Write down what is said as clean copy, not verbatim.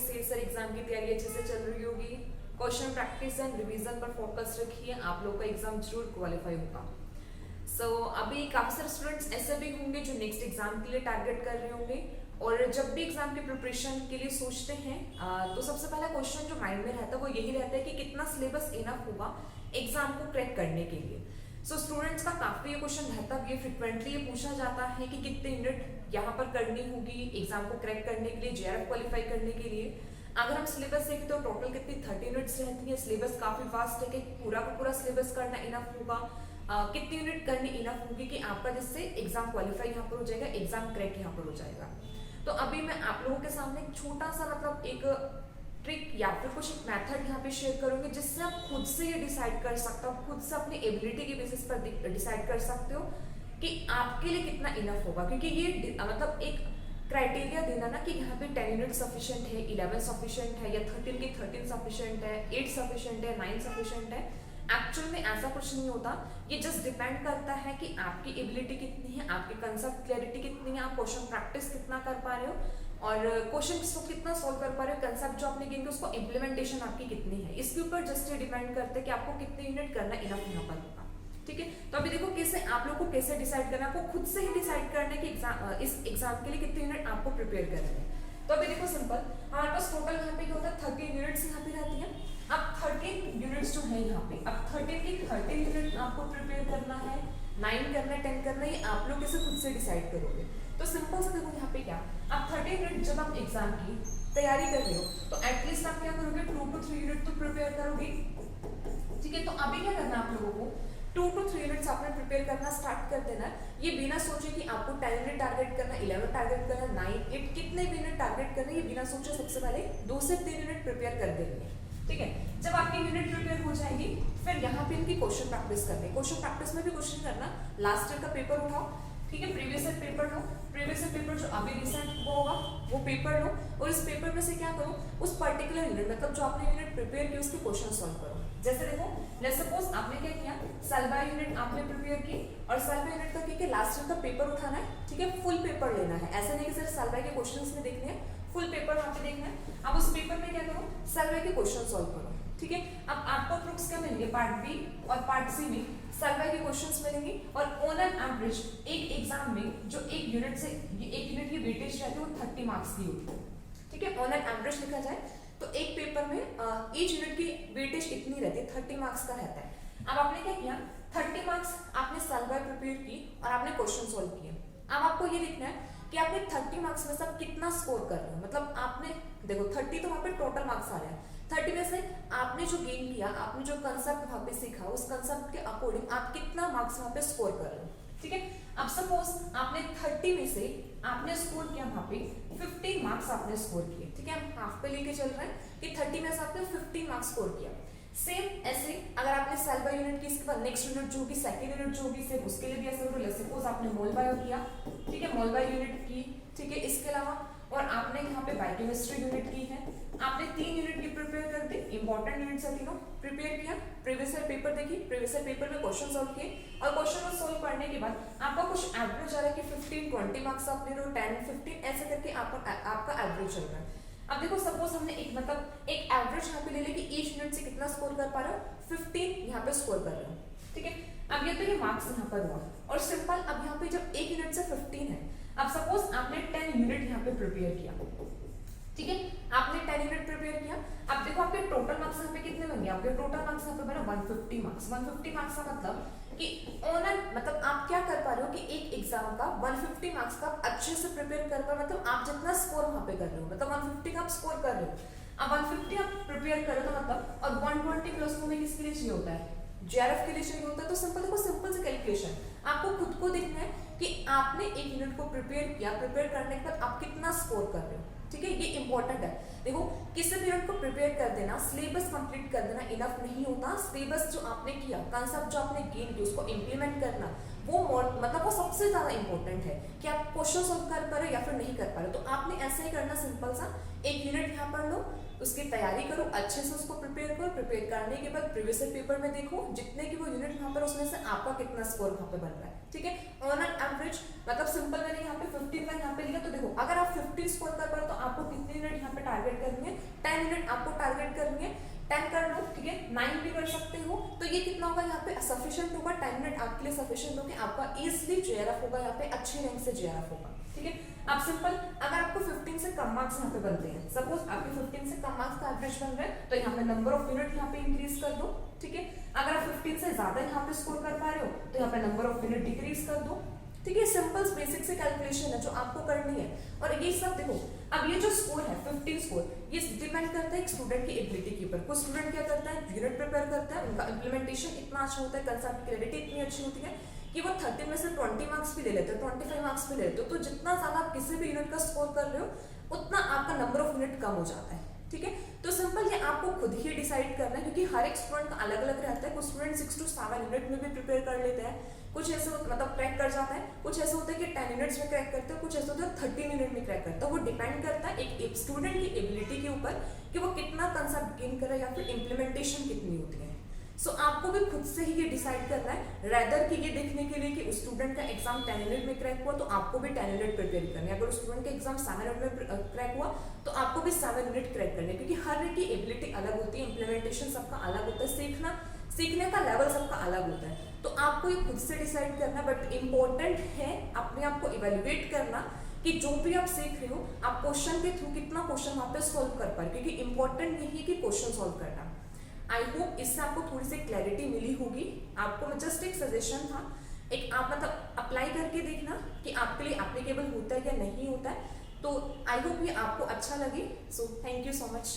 कि sir exam की तैयारी अच्छे से चल रही होगी। क्वेश्चन प्रैक्टिस एंड रिवीजन पर फोकस रखिए, आप लोग का एग्जाम जरूर क्वालिफाई होगा। अभी काफी सारे स्टूडेंट्स ऐसे भी होंगे जो नेक्स्ट एग्जाम के लिए टारगेट कर रहे होंगे, और जब भी एग्जाम की प्रिपरेशन के लिए सोचते हैं तो सबसे पहला क्वेश्चन जो माइंड में रहता है वो यही रहता है कि कितना सिलेबस इनफ होगा एग्जाम को क्रैक करने के लिए। स्टूडेंट्स का काफी ये क्वेश्चन रहता है, ये फ्रिक्वेंटली ये पूछा जाता है कि कितने यूनिट यहाँ पर करनी होगी एग्जाम को क्रैक करने के लिए, जेआरएफ क्वालिफाई करने के लिए। अगर हम सिलेबस देखें तो टोटल कितनी 30 यूनिट्स रहती है। सिलेबस काफी वास्ट है कि पूरा का पूरा सिलेबस करना इनफ होगा, कितनी यूनिट करनी इनफ होगी कि आपका जिससे एग्जाम क्वालिफाई यहाँ पर हो जाएगा, एग्जाम क्रैक यहाँ पर हो जाएगा। तो अभी मैं आप लोगों के सामने एक छोटा सा मतलब एक ट्रिक या फिर कुछ एक मेथड यहाँ पे शेयर करूंगी जिससे आप खुद से ये डिसाइड कर सकते हो, खुद से अपनी एबिलिटी के बेसिस पर डिसाइड कर सकते हो कि आपके लिए कितना इनफ होगा। क्योंकि ये मतलब एक क्राइटेरिया देना ना कि यहाँ पे 10 यूनिट सफिशिएंट है, 11 सफिशिएंट है, या 13 की 13 सफिशिएंट है, 8 सफिशिएंट है, 9 सफिशिएंट है। एक्चुअल में ऐसा कुछ नहीं होता, ये जस्ट डिपेंड करता है कि आपकी एबिलिटी कितनी है, आपकी कंसेप्ट क्लैरिटी कितनी है, आप क्वेश्चन प्रैक्टिस कितना कर पा रहे हो, और क्वेश्चन को कितना सॉल्व कर पा रहे हो, कंसेप्ट जो आपने गेन किया उसको इम्प्लीमेंटेशन आपकी कितनी है, इसके ऊपर जस्ट ये डिपेंड करता है कि आपको कितने यूनिट करना इनफ यहाँ पर होगा। ठीक है, तो अभी देखो कैसे आप लोग को कैसे डिसाइड करना है, आपको खुद से ही डिसाइड करना है कि इस एग्जाम के लिए कितने यूनिट आपको प्रिपेयर करना है। तो अभी देखो सिंपल, हमारे पास टोटल यहाँ पे क्या होता है 30 यूनिट्स यहाँ पे रहती है। अब 30 यूनिट्स जो है यहाँ पे, अब 30 की 30 यूनिट आपको प्रिपेयर करना है, 9 करना है, 10 करना है, ये आप लोग कैसे खुद से डिसाइड करोगे। तो सिंपल से देखो यहाँ पे क्या, अब 30 यूनिट जब आप एग्जाम की तैयारी कर रहे हो तो एटलीस्ट आप क्या करोगे 2 to 3 यूनिट तो प्रिपेयर करोगे। ठीक है, तो अभी क्या करना है आप लोगों को 2 to 3 यूनिट्स आपने प्रिपेयर करना स्टार्ट कर देना है। ये बिना सोचे कि आपको 10 यूनिट टारगेट करना, 11 टारगेट करना, 9, 8 कितने भी यूनिट टारगेट करना, ये बिना सोचे सबसे पहले 2 से 3 यूनिट प्रिपेयर कर देंगे। ठीक है, जब आपकी यूनिट प्रिपेयर हो जाएगी फिर यहाँ पे इनकी क्वेश्चन प्रैक्टिस करनी। क्वेश्चन प्रैक्टिस में भी क्वेश्चन करना, लास्ट ईयर का पेपर उठाओ, ठीक है, प्रीवियस ईयर पेपर लो, प्रीवियस ईयर पेपर जो अभी रिसेंट वो होगा वो पेपर लो, और इस पेपर में से क्या करो, उस पर्टिकुलर यूनिट मतलब जो आपने यूनिट प्रिपेयर की उसके क्वेश्चन सॉल्व करो। जैसे देखो, लेट्स सपोज आपने क्या किया, सलवा यूनिट आपने प्रिपेयर की, और सलवा यूनिट का क्या लास्ट ईयर का पेपर उठाना है। ठीक है, फुल पेपर लेना है, ऐसा नहीं कि सिर्फ सलवा के क्वेश्चंस में देखने हैं, फुल पेपर वहां पे देखना है। अब उस पेपर में क्या करो, सलवा के क्वेश्चन सॉल्व करो। ठीक है, अब आपको प्रूफ्स क्या मिलेंगे, पार्ट बी और पार्ट सी में सर्वे के क्वेश्चंस मिलेंगे, और ऑन एन एवरेज एक एग्जाम में जो एक यूनिट से एक यूनिट की वेटेज रहती है वो 30 मार्क्स की होती है। ठीक है, ऑन एन एवरेज लिखा जाए तो एक पेपर में ईच यूनिट की वेटेज कितनी रहती है, 30 मार्क्स का रहता है। अब आपने क्या किया, 30 मार्क्स आपने सर्वे प्रिपेयर की और आपने क्वेश्चन सॉल्व किए। अब आपको ये देखना है कि आपने 30 मार्क्स में से आप कितना स्कोर कर रहे हो, मतलब आपने देखो 30 तो वहां पे टोटल मार्क्स आ रहे हैं, 30 में से आपने जो गेन किया, आपने जो कंसेप्ट वहां पे सीखा, उस कंसेप्ट के अकॉर्डिंग आप कितना मार्क्स वहां पे स्कोर कर रहे हो। ठीक है, अब सपोज आपने 30 में से आपने स्कोर किया वहां पे 15 मार्क्स आपने स्कोर किए। ठीक है, हम हाफ पे लेके चल रहे हैं कि 30 में से आपने 15 मार्क्स स्कोर किया। सेम ऐसे अगर आपने सेल बाय यूनिट की, इसके बाद नेक्स्ट यूनिट जो होगी, सेकंड यूनिट जो होगी, सिर्फ उसके लिए भी ऐसे करो। सपोज आपने मोल बायो किया, ठीक है, मोल बायो यूनिट की, ठीक है, इसके अलावा और आपने यहाँ पे बायोकेमिस्ट्री यूनिट की है, आपने 3 यूनिट की प्रिपेयर कर दी, इंपॉर्टेंट यूनिट है तीनों प्रिपेयर किया, प्रीवियस ईयर पेपर देखी, प्रीवियस ईयर पेपर में क्वेश्चन सॉल्व किए, और क्वेश्चन सॉल्व करने के बाद आपका कुछ एवरेज आ रहा है कि 15 20 मार्क्स आप ले रहे हो, 10 15 ऐसे करके आपका एवरेज चल रहा है। अब देखो सपोज हमने एक मतलब एक एवरेज यहाँ पे ले लिया कि ईच यूनिट से कितना स्कोर कर पा रहे हो, 15 यहाँ पे स्कोर कर रहे हो। ठीक है, अब ये तो ये मार्क्स यहाँ पर हुआ, और सिंपल अब यहाँ पे जब एक यूनिट से 15 है, अब सपोज आपने 10 यूनिट यहाँ पे प्रिपेयर किया। ठीक है, आपने 10 यूनिट प्रिपेयर किया। अब देखो आपके टोटल मार्क्स यहाँ पे कितने बन गए, आपके टोटल मार्क्स यहाँ पे बना 150 मार्क्स। 150 मार्क्स का मतलब कि मतलब आप क्या कर पा रहे हो कि एक एग्जाम का 150 मार्क्स का अच्छे से प्रिपेयर कर पा रहे हो, मतलब आप जितना स्कोर वहां पे कर रहे हो, मतलब 150 का आप स्कोर कर रहे हो। अब 150 आप प्रिपेयर कर रहे हो तो मतलब, और 120 प्लस में किसके लिए चाहिए होता है, जेआरएफ के लिए चाहिए होता है। तो सिंपल देखो, सिंपल से कैलकुलेशन, आपको खुद को देखना है कि आपने एक यूनिट को प्रिपेयर किया, प्रिपेयर करने के बाद आप कितना स्कोर कर रहे हो। ठीक है, ये इंपॉर्टेंट है। देखो किसी भी यूनिट को प्रिपेयर कर देना, सिलेबस कंप्लीट कर देना इनफ नहीं होता। सिलेबस जो आपने किया, कंसेप्ट जो आपने गेन किया, उसको इंप्लीमेंट करना, मतलब वो सबसे ज्यादा इंपॉर्टेंट है कि आप क्वेश्चन सोल्व कर पा रहे हो या फिर नहीं कर पा रहे हो। तो आपने ऐसा ही करना, सिंपल सा एक यूनिट यहाँ पढ़ लो, उसकी तैयारी करो, अच्छे से उसको प्रिपेयर करो। प्रिपेयर करने के बाद प्रीवियस पेपर में देखो जितने की वो यूनिट यहाँ पर, उसमें से आपका कितना स्कोर वहाँ पे बन रहा है, ठीक है। ऑन एन एवरेज, मतलब सिंपल मैंने यहाँ पे 15 का यहाँ पे लिखा, तो देखो अगर आप 50 स्कोर कर पा रहे हो तो आपको कितनी यूनिट यहाँ पे टारगेट करनी है, 10 यूनिट आपको टारगेट करनी है। 10 कर लो, ठीक है, 9 भी कर सकते हो। तो ये कितना होगा यहाँ पे सफिशिएंट होगा, 10 मिनट आपके लिए सफिशिएंट होगा, आपका इजीली जेआरएफ होगा, यहाँ पे अच्छी रैंक से जेआरएफ होगा, ठीक है। आप सिंपल, अगर आपको 15 से कम मार्क्स यहाँ पे बनते हैं, सपोज आपके 15 से कम मार्क्स का एवरेज बन रहे हैं, तो यहाँ पे नंबर ऑफ यूनिट यहाँ पे इंक्रीज कर दो, ठीक है। अगर आप 15 से ज्यादा यहाँ पे स्कोर कर पा रहे हो तो यहाँ पे नंबर ऑफ यूनिट डिक्रीज कर दो, ठीक है। सिंपल बेसिक से कैलकुलेशन है जो आपको करनी है। और ये सब देखो, अब ये जो स्कोर है 15 स्कोर, ये डिपेंड करता है एक स्टूडेंट की एबिलिटी के ऊपर। कुछ स्टूडेंट क्या करता है, यूनिट प्रिपेयर करता है, उनका इंप्लीमेंटेशन इतना अच्छा होता है, कंसेप्ट की क्लैरिटी इतनी अच्छी होती है कि वो 30 में से 20 मार्क्स भी ले लेते हैं, 25 मार्क्स भी ले लेते हो। तो जितना ज्यादा आप किसी भी यूनिट का स्कोर कर रहे हो उतना आपका नंबर ऑफ यूनिट कम हो जाता है, ठीक है। तो सिंपल ये आपको खुद ही डिसाइड करना है, क्योंकि हर एक स्टूडेंट का अलग अलग रहता है। कुछ स्टूडेंट 6 to 7 यूनिट में भी प्रिपेयर कर लेते हैं, कुछ ऐसे मतलब क्रैक कर जाता है, कुछ ऐसे होता है कि 10 यूनिट्स में क्रैक करते हैं, कुछ ऐसे होता है 13 यूनिट में क्रैक करता है। वो डिपेंड करता है एक स्टूडेंट की एबिलिटी के ऊपर कि वो कितना कंसेप्ट गेन कर रहा है या फिर इम्प्लीमेंटेशन कितनी होती है। सो आपको भी खुद से ही ये डिसाइड करना है, रेदर कि ये देखने के लिए कि उस स्टूडेंट का एग्जाम 10 यूनिट में क्रैक हुआ तो आपको भी 10 यूनिट प्रिपेयर करनी है। अगर उस स्टूडेंट का एग्जाम 7 यूनिट में क्रैक हुआ तो आपको भी 7 यूनिट क्रैक करनी है, क्योंकि हर एक की एबिलिटी अलग होती है, इंप्लीमेंटेशन सबका अलग होता है, सीखने का लेवल सबका अलग होता है। तो आपको ये खुद से डिसाइड करना, बट इम्पोर्टेंट है अपने आप को इवेल्युएट करना कि जो भी आप सीख रहे हो आप क्वेश्चन के थ्रू कितना क्वेश्चन वहाँ पे सॉल्व कर पाए, क्योंकि इंपॉर्टेंट यही है कि क्वेश्चन सॉल्व करना। आई होप इससे आपको थोड़ी सी क्लैरिटी मिली होगी। आपको मैं जस्ट एक सजेशन था, एक आप मतलब अप्लाई करके देखना कि आपके लिए एप्लीकेबल होता है या नहीं होता है। तो आई होप ये आपको अच्छा लगे। So thank you so much.